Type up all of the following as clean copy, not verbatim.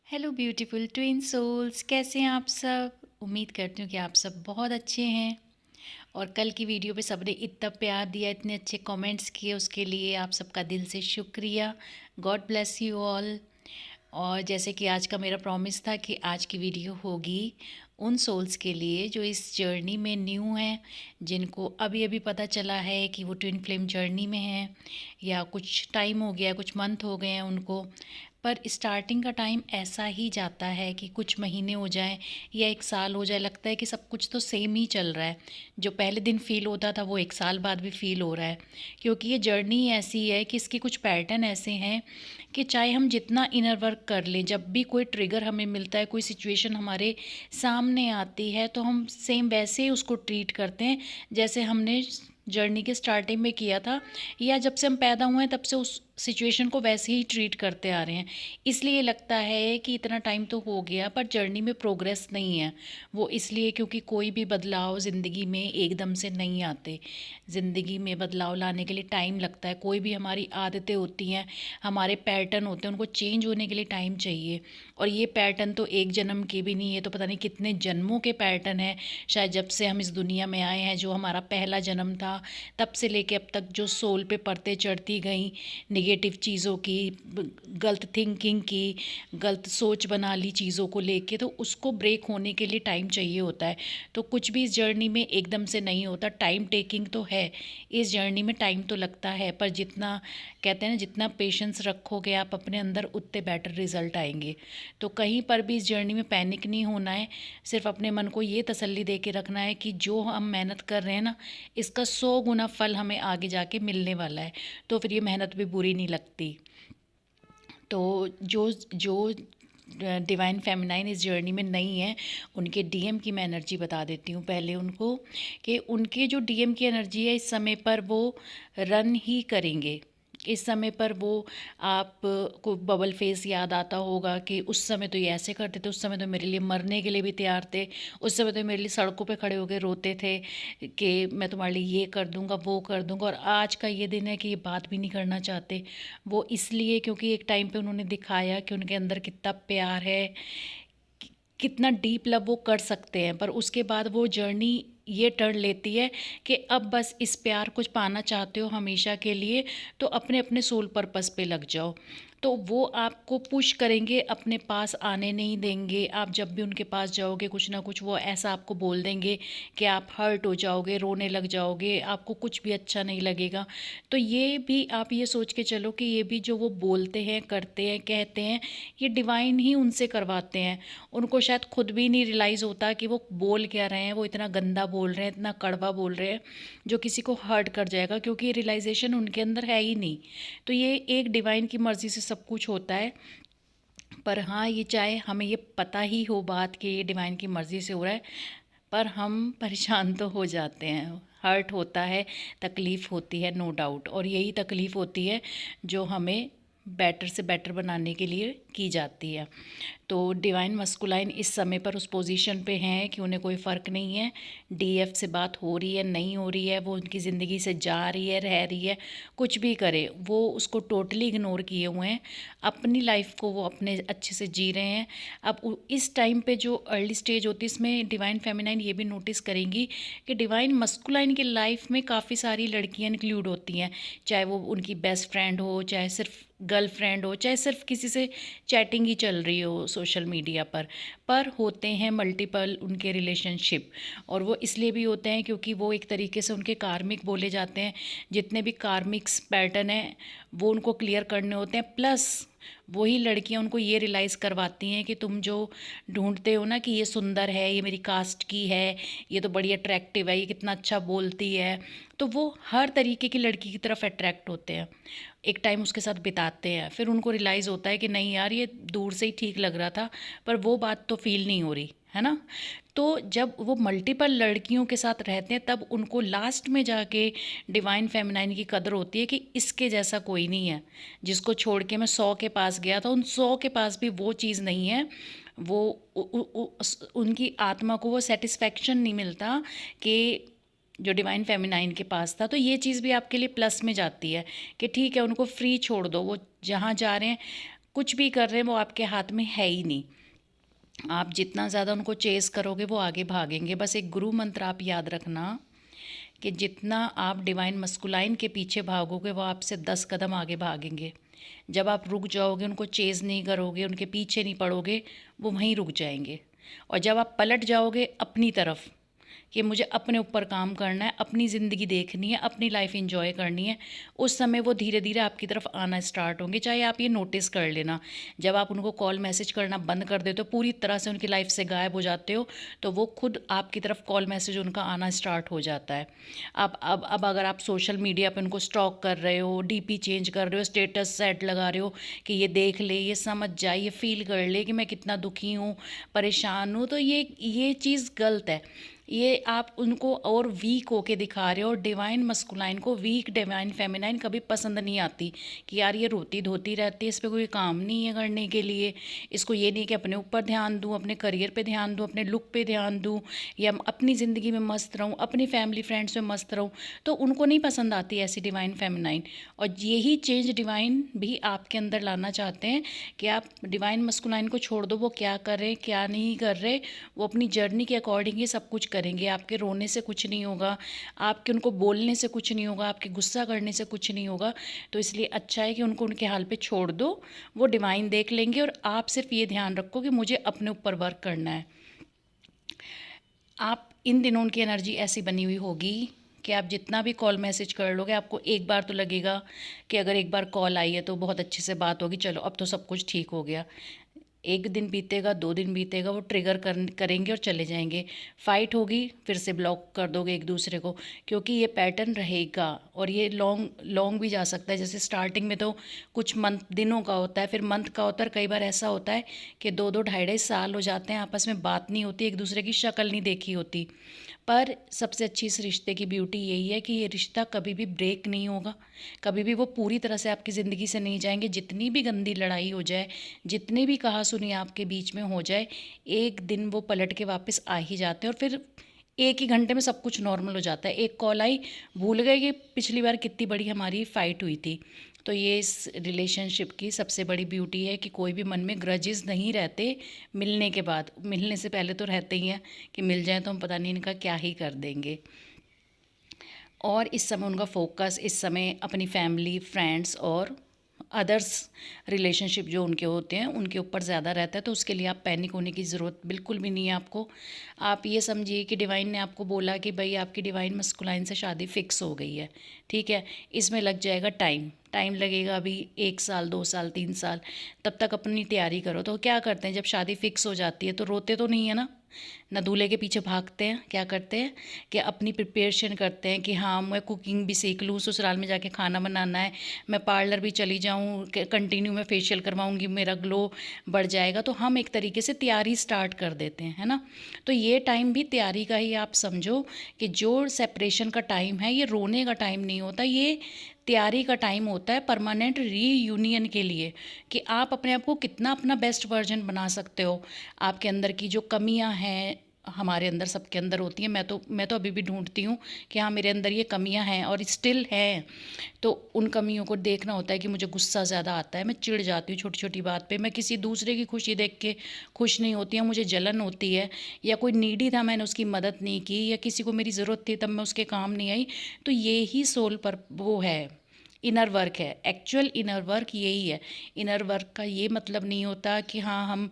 Hello beautiful twin souls, कैसे हैं आप सब। उम्मीद करती हूँ कि आप सब बहुत अच्छे हैं। और कल की वीडियो पे सबने इतना प्यार दिया, इतने अच्छे कमेंट्स किए, उसके लिए आप सबका दिल से शुक्रिया। God bless you all. और जैसे कि आज का मेरा प्रॉमिस था कि आज की वीडियो होगी उन सोल्स के लिए जो इस जर्नी में न्यू हैं, जिनको अभी अभी पता चला है कि वो ट्विन फ्लेम जर्नी में हैं, या कुछ टाइम हो गया, कुछ मंथ हो गए हैं उनको। पर स्टार्टिंग का टाइम ऐसा ही जाता है कि कुछ महीने हो जाएं या एक साल हो जाए, लगता है कि सब कुछ तो सेम ही चल रहा है। जो पहले दिन फील होता था वो एक साल बाद भी फील हो रहा है, क्योंकि ये जर्नी ऐसी है कि इसके कुछ पैटर्न ऐसे हैं कि चाहे हम जितना इनर वर्क कर लें, जब भी कोई ट्रिगर हमें मिलता है, कोई सिचुएशन हमारे सामने आती है, तो हम सेम वैसे ही उसको ट्रीट करते हैं जैसे हमने जर्नी के स्टार्टिंग में किया था, या जब से हम पैदा हुए हैं तब से उस सिचुएशन को वैसे ही ट्रीट करते आ रहे हैं। इसलिए लगता है कि इतना टाइम तो हो गया पर जर्नी में प्रोग्रेस नहीं है। वो इसलिए क्योंकि कोई भी बदलाव ज़िंदगी में एकदम से नहीं आते। ज़िंदगी में बदलाव लाने के लिए टाइम लगता है। कोई भी हमारी आदतें होती हैं, हमारे पैटर्न होते हैं, उनको चेंज होने के लिए टाइम चाहिए। और ये पैटर्न तो एक जन्म के भी नहीं है, तो पता नहीं कितने जन्मों के पैटर्न हैं। शायद जब से हम इस दुनिया में आए हैं, जो हमारा पहला जन्म था, तब से लेके अब तक जो सोल पे परतें चढ़ती गई, नेगेटिव चीज़ों की, गलत थिंकिंग की, गलत सोच बना ली चीज़ों को लेके, तो उसको ब्रेक होने के लिए टाइम चाहिए होता है। तो कुछ भी इस जर्नी में एकदम से नहीं होता। टाइम टेकिंग तो है, इस जर्नी में टाइम तो लगता है, पर जितना कहते हैं ना, जितना पेशेंस रखोगे आप अपने अंदर, उतने बेटर रिजल्ट आएंगे। तो कहीं पर भी इस जर्नी में पैनिक नहीं होना है। सिर्फ अपने मन को ये तसल्ली दे के रखना है कि जो हम मेहनत कर रहे हैं ना, इसका 100 गुना फल हमें आगे जाके मिलने वाला है। तो फिर ये मेहनत भी बुरी नहीं लगती। तो जो जो डिवाइन फेमिनाइन इस जर्नी में नहीं है, उनके डीएम की मैं एनर्जी बता देती हूँ पहले उनको, कि उनके जो डीएम की एनर्जी है, इस समय पर वो रन ही करेंगे। इस समय पर वो, आप को बबल फेस याद आता होगा कि उस समय तो ये ऐसे करते थे, उस समय तो मेरे लिए मरने के लिए भी तैयार थे, उस समय तो मेरे लिए सड़कों पे खड़े होकर रोते थे कि मैं तुम्हारे लिए ये कर दूंगा, वो कर दूंगा। और आज का ये दिन है कि ये बात भी नहीं करना चाहते। वो इसलिए क्योंकि एक टाइम पे उन्होंने दिखाया कि उनके अंदर कितना प्यार है, कितना डीप लव वो कर सकते हैं। पर उसके बाद वो जर्नी ये टर्न लेती है कि अब बस इस प्यार कुछ पाना चाहते हो हमेशा के लिए, तो अपने अपने सोल पर्पस पे लग जाओ। तो वो आपको पुश करेंगे, अपने पास आने नहीं देंगे। आप जब भी उनके पास जाओगे, कुछ ना कुछ वो ऐसा आपको बोल देंगे कि आप हर्ट हो जाओगे, रोने लग जाओगे, आपको कुछ भी अच्छा नहीं लगेगा। तो ये भी आप ये सोच के चलो कि ये भी जो वो बोलते हैं, करते हैं, कहते हैं, ये डिवाइन ही उनसे करवाते हैं। उनको शायद खुद भी नहीं रियलाइज़ होता कि वो बोल क्या रहे हैं। वो इतना गंदा बोल रहे हैं, इतना कड़वा बोल रहे हैं, जो किसी को हर्ट कर जाएगा, क्योंकि ये रियलाइजेशन उनके अंदर है ही नहीं। तो ये एक डिवाइन की मर्ज़ी से सब कुछ होता है। पर हाँ, ये चाहे हमें ये पता ही हो बात कि ये डिवाइन की मर्ज़ी से हो रहा है, पर हम परेशान तो हो जाते हैं, हर्ट होता है, तकलीफ़ होती है, नो डाउट। और यही तकलीफ़ होती है जो हमें बेटर से बेटर बनाने के लिए की जाती है। तो डिवाइन मस्कुलाइन इस समय पर उस पोजीशन पे हैं कि उन्हें कोई फ़र्क नहीं है डीएफ से बात हो रही है, नहीं हो रही है, वो उनकी ज़िंदगी से जा रही है, रह रही है, कुछ भी करे, वो उसको टोटली इग्नोर किए हुए हैं। अपनी लाइफ को वो अपने अच्छे से जी रहे हैं। अब इस टाइम पे जो अर्ली स्टेज होती है, इसमें डिवाइन फेमिनाइन ये भी नोटिस करेंगी कि डिवाइन मस्कुलाइन की लाइफ में काफ़ी सारी लड़कियाँ इंक्लूड होती हैं। चाहे वो उनकी बेस्ट फ्रेंड हो, चाहे सिर्फ गर्लफ्रेंड हो, चाहे सिर्फ किसी से चैटिंग ही चल रही हो सोशल मीडिया पर होते हैं मल्टीपल उनके रिलेशनशिप। और वो इसलिए भी होते हैं क्योंकि वो एक तरीके से उनके कार्मिक बोले जाते हैं। जितने भी कार्मिक्स पैटर्न हैं वो उनको क्लियर करने होते हैं। प्लस वही लड़कियां उनको ये रियलाइज़ करवाती हैं कि तुम जो ढूंढते हो ना, कि ये सुंदर है, ये मेरी कास्ट की है, ये तो बड़ी अट्रैक्टिव है, ये कितना अच्छा बोलती है, तो वो हर तरीके की लड़की की तरफ अट्रैक्ट होते हैं। एक टाइम उसके साथ बिताते हैं, फिर उनको रियलाइज़ होता है कि नहीं यार, ये दूर से ही ठीक लग रहा था, पर वो बात तो फील नहीं हो रही है ना। तो जब वो मल्टीपल लड़कियों के साथ रहते हैं, तब उनको लास्ट में जाके डिवाइन फेमिनाइन की कदर होती है कि इसके जैसा कोई नहीं है। जिसको छोड़ के मैं 100 के पास गया था, उन 100 के पास भी वो चीज़ नहीं है। वो उनकी आत्मा को वो सेटिस्फेक्शन नहीं मिलता कि जो डिवाइन फेमिनाइन के पास था। तो ये चीज़ भी आपके लिए प्लस में जाती है कि ठीक है, उनको फ्री छोड़ दो, वो जहाँ जा रहे हैं कुछ भी कर रहे हैं वो आपके हाथ में है ही नहीं। आप जितना ज़्यादा उनको चेज़ करोगे वो आगे भागेंगे। बस एक गुरु मंत्र आप याद रखना कि जितना आप डिवाइन मस्कुलाइन के पीछे भागोगे वो आपसे 10 कदम आगे भागेंगे। जब आप रुक जाओगे, उनको चेज़ नहीं करोगे, उनके पीछे नहीं पड़ोगे, वो वहीं रुक जाएंगे। और जब आप पलट जाओगे अपनी तरफ कि मुझे अपने ऊपर काम करना है, अपनी ज़िंदगी देखनी है, अपनी लाइफ एंजॉय करनी है, उस समय वो धीरे धीरे आपकी तरफ आना स्टार्ट होंगे। चाहे आप ये नोटिस कर लेना, जब आप उनको कॉल मैसेज करना बंद कर देते हो, पूरी तरह से उनकी लाइफ से गायब हो जाते हो, तो वो खुद आपकी तरफ कॉल मैसेज उनका आना स्टार्ट हो जाता है। अब अगर आप सोशल मीडिया पर उनको स्टॉक कर रहे हो, डीपी चेंज कर रहे हो, स्टेटस सेट लगा रहे हो कि ये देख ले, ये समझ जाए, ये फील कर ले कि मैं कितना दुखी हूँ, परेशान हूँ, तो ये चीज़ गलत है। ये आप उनको और वीक होके दिखा रहे हो। और डिवाइन मस्कुलाइन को वीक डिवाइन फेमिनाइन कभी पसंद नहीं आती कि यार ये रोती धोती रहती है, इस पर कोई काम नहीं है करने के लिए, इसको ये नहीं कि अपने ऊपर ध्यान दूँ, अपने करियर पे ध्यान दूँ, अपने लुक पे ध्यान दूँ, या अपनी ज़िंदगी में मस्त रहूँ, अपनी फैमिली फ्रेंड्स में मस्त रहूँ। तो उनको नहीं पसंद आती ऐसी डिवाइन फेमिनाइन। और यही चेंज डिवाइन भी आपके अंदर लाना चाहते हैं कि आप डिवाइन मस्कुलाइन को छोड़ दो, वो क्या कर रहे हैं क्या नहीं कर रहे, वो अपनी जर्नी के अकॉर्डिंग ही सब कुछ करेंगे। आपके रोने से कुछ नहीं होगा, आपके उनको बोलने से कुछ नहीं होगा, आपके गुस्सा करने से कुछ नहीं होगा। तो इसलिए अच्छा है कि उनको उनके हाल पे छोड़ दो, वो डिवाइन देख लेंगे। और आप सिर्फ ये ध्यान रखो कि मुझे अपने ऊपर वर्क करना है। आप इन दिनों उनकी एनर्जी ऐसी बनी हुई होगी कि आप जितना भी कॉल मैसेज कर लोगे, आपको एक बार तो लगेगा कि अगर एक बार कॉल आई है तो बहुत अच्छे से बात होगी, चलो अब तो सब कुछ ठीक हो गया। एक दिन बीतेगा, 2 दिन बीतेगा, वो ट्रिगर करेंगे और चले जाएंगे। फाइट होगी, फिर से ब्लॉक कर दोगे एक दूसरे को, क्योंकि ये पैटर्न रहेगा और ये लॉन्ग लॉन्ग भी जा सकता है। जैसे स्टार्टिंग में तो कुछ दिनों का होता है, फिर मंथ का होता है, कई बार ऐसा होता है कि 2-2 ढाई-ढाई साल हो जाते हैं, आपस में बात नहीं होती, एक दूसरे की शक्ल नहीं देखी होती। पर सबसे अच्छी इस रिश्ते की ब्यूटी यही है कि ये रिश्ता कभी भी ब्रेक नहीं होगा, कभी भी वो पूरी तरह से आपकी ज़िंदगी से नहीं जाएंगे। जितनी भी गंदी लड़ाई हो जाए, जितनी भी कहा सुनी आपके बीच में हो जाए, एक दिन वो पलट के वापस आ ही जाते हैं और फिर एक ही घंटे में सब कुछ नॉर्मल हो जाता है। एक कॉल आई, भूल गए कि पिछली बार कितनी बड़ी हमारी फ़ाइट हुई थी। तो ये इस रिलेशनशिप की सबसे बड़ी ब्यूटी है कि कोई भी मन में ग्रजेस नहीं रहते मिलने के बाद। मिलने से पहले तो रहते ही हैं कि मिल जाए तो हम पता नहीं इनका क्या ही कर देंगे। और इस समय उनका फोकस इस समय अपनी फैमिली, फ्रेंड्स और अदर्स रिलेशनशिप जो उनके होते हैं उनके ऊपर ज़्यादा रहता है। तो उसके लिए आप पैनिक होने की ज़रूरत बिल्कुल भी नहीं है आपको। आप ये समझिए कि डिवाइन ने आपको बोला कि भाई आपकी डिवाइन मस्कुलाइन से शादी फ़िक्स हो गई है, ठीक है। इसमें लग जाएगा टाइम लगेगा, अभी 1 साल 2 साल 3 साल, तब तक अपनी तैयारी करो। तो क्या करते हैं, जब शादी फ़िक्स हो जाती है तो रोते तो नहीं है ना दूल्हे के पीछे भागते हैं। क्या करते हैं कि अपनी प्रिपरेशन करते हैं कि हाँ मैं कुकिंग भी सीख लूँ, ससुराल में जाके खाना बनाना है, मैं पार्लर भी चली जाऊँ, कंटिन्यू मैं फेशियल करवाऊँगी, मेरा ग्लो बढ़ जाएगा। तो हम एक तरीके से तैयारी स्टार्ट कर देते हैं, है ना। तो ये टाइम भी तैयारी का ही आप समझो कि जो सेपरेशन का टाइम है ये रोने का टाइम नहीं होता, ये तैयारी का टाइम होता है परमानेंट रीयूनियन के लिए, कि आप अपने आप को कितना अपना बेस्ट वर्जन बना सकते हो। आपके अंदर की जो कमियां हैं, हमारे अंदर सबके अंदर होती हैं, मैं तो अभी भी ढूंढती हूँ कि हाँ मेरे अंदर ये कमियां हैं और स्टिल हैं। तो उन कमियों को देखना होता है कि मुझे गुस्सा ज़्यादा आता है, मैं चिढ़ जाती हूँ छोटी छोटी बात पे, मैं किसी दूसरे की खुशी देख के खुश नहीं होती हूँ, मुझे जलन होती है, या कोई नीडी था मैंने उसकी मदद नहीं की, या किसी को मेरी ज़रूरत थी तब मैं उसके काम नहीं आई। तो ये ही सोल पर वो है, इनर वर्क है। एक्चुअल इनर वर्क यही है। इनर वर्क का ये मतलब नहीं होता कि हाँ हम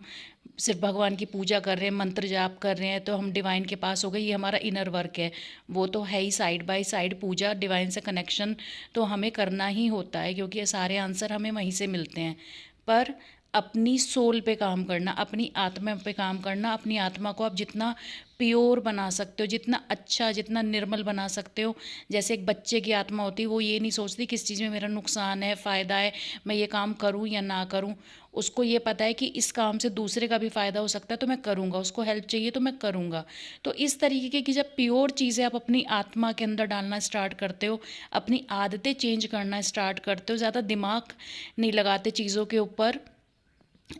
सिर्फ भगवान की पूजा कर रहे हैं, मंत्र जाप कर रहे हैं तो हम डिवाइन के पास हो गए, ये हमारा इनर वर्क है। वो तो है ही, साइड बाय साइड पूजा, डिवाइन से कनेक्शन तो हमें करना ही होता है, क्योंकि ये सारे आंसर हमें वहीं से मिलते हैं। पर अपनी सोल पे काम करना, अपनी आत्मा पे काम करना, अपनी आत्मा को आप जितना प्योर बना सकते हो, जितना अच्छा, जितना निर्मल बना सकते हो। जैसे एक बच्चे की आत्मा होती है, वो ये नहीं सोचती किस चीज़ में मेरा नुकसान है, फ़ायदा है, मैं ये काम करूँ या ना करूँ। उसको ये पता है कि इस काम से दूसरे का भी फ़ायदा हो सकता है तो मैं करूँगा, उसको हेल्प चाहिए तो मैं करूँगा। तो इस तरीके की जब प्योर चीज़ें आप अपनी आत्मा के अंदर डालना स्टार्ट करते हो, अपनी आदतें चेंज करना स्टार्ट करते हो, ज़्यादा दिमाग नहीं लगाते चीज़ों के ऊपर,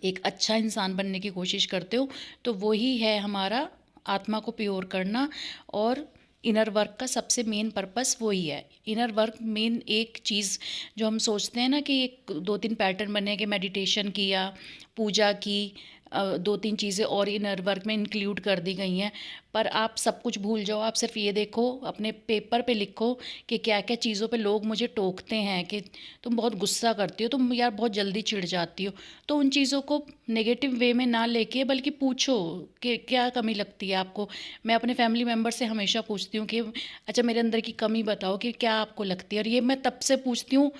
एक अच्छा इंसान बनने की कोशिश करते हो, तो वही है हमारा आत्मा को प्योर करना। और इनर वर्क का सबसे मेन पर्पस वही है। इनर वर्क मेन एक चीज़ जो हम सोचते हैं ना कि एक 2-3 पैटर्न बने कि मेडिटेशन किया, पूजा की, 2-3 चीज़ें और इनर वर्क में इंक्लूड कर दी गई हैं। पर आप सब कुछ भूल जाओ, आप सिर्फ ये देखो, अपने पेपर पे लिखो कि क्या-क्या चीज़ों पे लोग मुझे टोकते हैं कि तुम बहुत गुस्सा करती हो, तुम यार बहुत जल्दी चिढ़ जाती हो। तो उन चीज़ों को नेगेटिव वे में ना लेके बल्कि पूछो कि क्या कमी लगती है आपको। मैं अपने फैमिली मेंबर से हमेशा पूछती हूँ कि अच्छा मेरे अंदर की कमी बताओ कि क्या आपको लगती है। और ये मैं तब से पूछती हूँ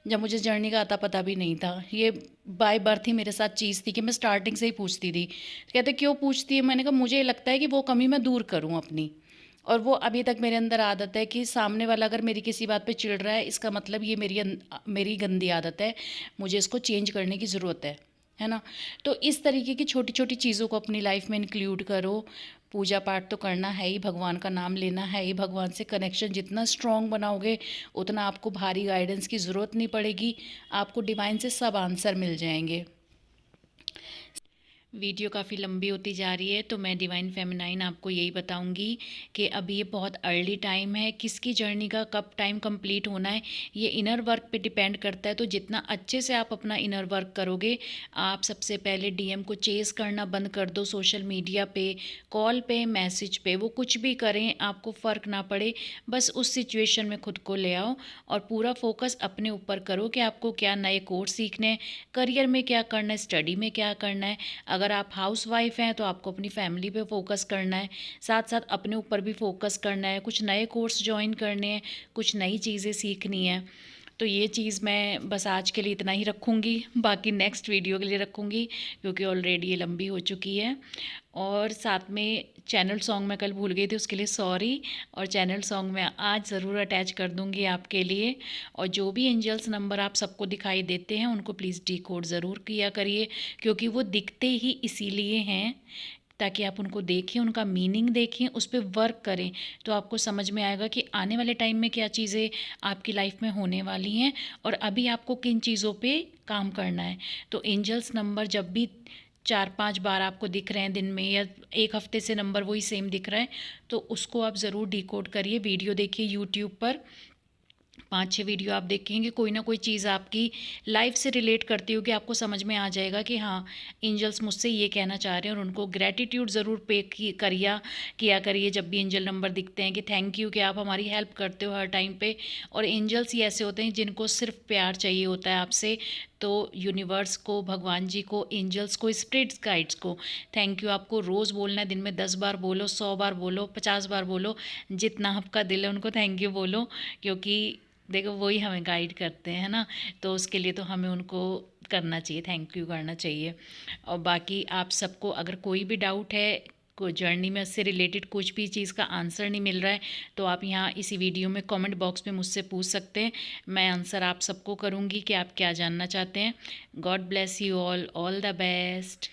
जब मुझे जर्नी का अता पता भी नहीं था। ये बाय बर्थ ही मेरे साथ चीज़ थी कि मैं स्टार्टिंग से ही पूछती थी। कहते क्यों पूछती है? मैंने कहा मुझे लगता है कि वो कमी मैं दूर करूँ अपनी। और वो अभी तक मेरे अंदर आदत है कि सामने वाला अगर मेरी किसी बात पे चिढ़ रहा है, इसका मतलब ये मेरी गंदी आदत है, मुझे इसको चेंज करने की ज़रूरत है ना? तो इस तरीके की छोटी-छोटी चीज़ों को अपनी लाइफ में इंक्लूड करो। पूजा पाठ तो करना है ही, भगवान का नाम लेना है ही, भगवान से कनेक्शन जितना स्ट्रॉन्ग बनाओगे, उतना आपको भारी गाइडेंस की ज़रूरत नहीं पड़ेगी, आपको डिवाइन से सब आंसर मिल जाएँगे। वीडियो काफ़ी लंबी होती जा रही है, तो मैं डिवाइन फेमिनाइन आपको यही बताऊंगी कि अभी ये बहुत अर्ली टाइम है। किसकी जर्नी का कब टाइम कंप्लीट होना है ये इनर वर्क पे डिपेंड करता है। तो जितना अच्छे से आप अपना इनर वर्क करोगे, आप सबसे पहले डीएम को चेस करना बंद कर दो, सोशल मीडिया पे, कॉल पे, मैसेज पे, वो कुछ भी करें आपको फ़र्क ना पड़े। बस उस सिचुएशन में खुद को ले आओ और पूरा फोकस अपने ऊपर करो कि आपको क्या नए कोर्स सीखने हैं, करियर में क्या करना है, स्टडी में क्या करना है। अगर आप हाउसवाइफ हैं तो आपको अपनी फैमिली पे फोकस करना है, साथ साथ अपने ऊपर भी फोकस करना है, कुछ नए कोर्स ज्वाइन करने हैं, कुछ नई चीज़ें सीखनी है। तो ये चीज़ मैं बस आज के लिए इतना ही रखूँगी, बाकी नेक्स्ट वीडियो के लिए रखूँगी क्योंकि ऑलरेडी ये लंबी हो चुकी है। और साथ में चैनल सॉन्ग मैं कल भूल गई थी, उसके लिए सॉरी। और चैनल सॉन्ग मैं आज ज़रूर अटैच कर दूँगी आपके लिए। और जो भी एंजल्स नंबर आप सबको दिखाई देते हैं उनको प्लीज़ डिकोड ज़रूर किया करिए, क्योंकि वो दिखते ही इसीलिए हैं ताकि आप उनको देखें, उनका मीनिंग देखें, उस पर वर्क करें। तो आपको समझ में आएगा कि आने वाले टाइम में क्या चीज़ें आपकी लाइफ में होने वाली हैं और अभी आपको किन चीज़ों पे काम करना है। तो एंजल्स नंबर जब भी 4-5 बार आपको दिख रहे हैं दिन में, या एक हफ्ते से नंबर वही सेम दिख रहा है, तो उसको आप ज़रूर डिकोड करिए। वीडियो देखिए यूट्यूब पर, 5-6 वीडियो आप देखेंगे, कोई ना कोई चीज़ आपकी लाइफ से रिलेट करती होगी, आपको समझ में आ जाएगा कि हाँ एंजल्स मुझसे ये कहना चाह रहे हैं। और उनको ग्रैटिट्यूड ज़रूर पे किया करिए जब भी एंजल नंबर दिखते हैं कि थैंक यू कि आप हमारी हेल्प करते हो हर टाइम पे। और एंजल्स ही ऐसे होते हैं जिनको सिर्फ प्यार चाहिए होता है आपसे। तो यूनिवर्स को, भगवान जी को, एंजल्स को, स्पिरिट्स गाइड्स को थैंक यू आपको रोज़ बोलना है। दिन में 10 बार बोलो, 100 बार बोलो, 50 बार बोलो, जितना आपका दिल है उनको थैंक यू बोलो, क्योंकि देखो वही हमें गाइड करते हैं ना। तो उसके लिए तो हमें उनको करना चाहिए, थैंक यू करना चाहिए। और बाकी आप सबको अगर कोई भी डाउट है, को जर्नी में उससे रिलेटेड कुछ भी चीज़ का आंसर नहीं मिल रहा है, तो आप यहाँ इसी वीडियो में कमेंट बॉक्स में मुझसे पूछ सकते हैं। मैं आंसर आप सबको करूँगी कि आप क्या जानना चाहते हैं। God bless you all the best.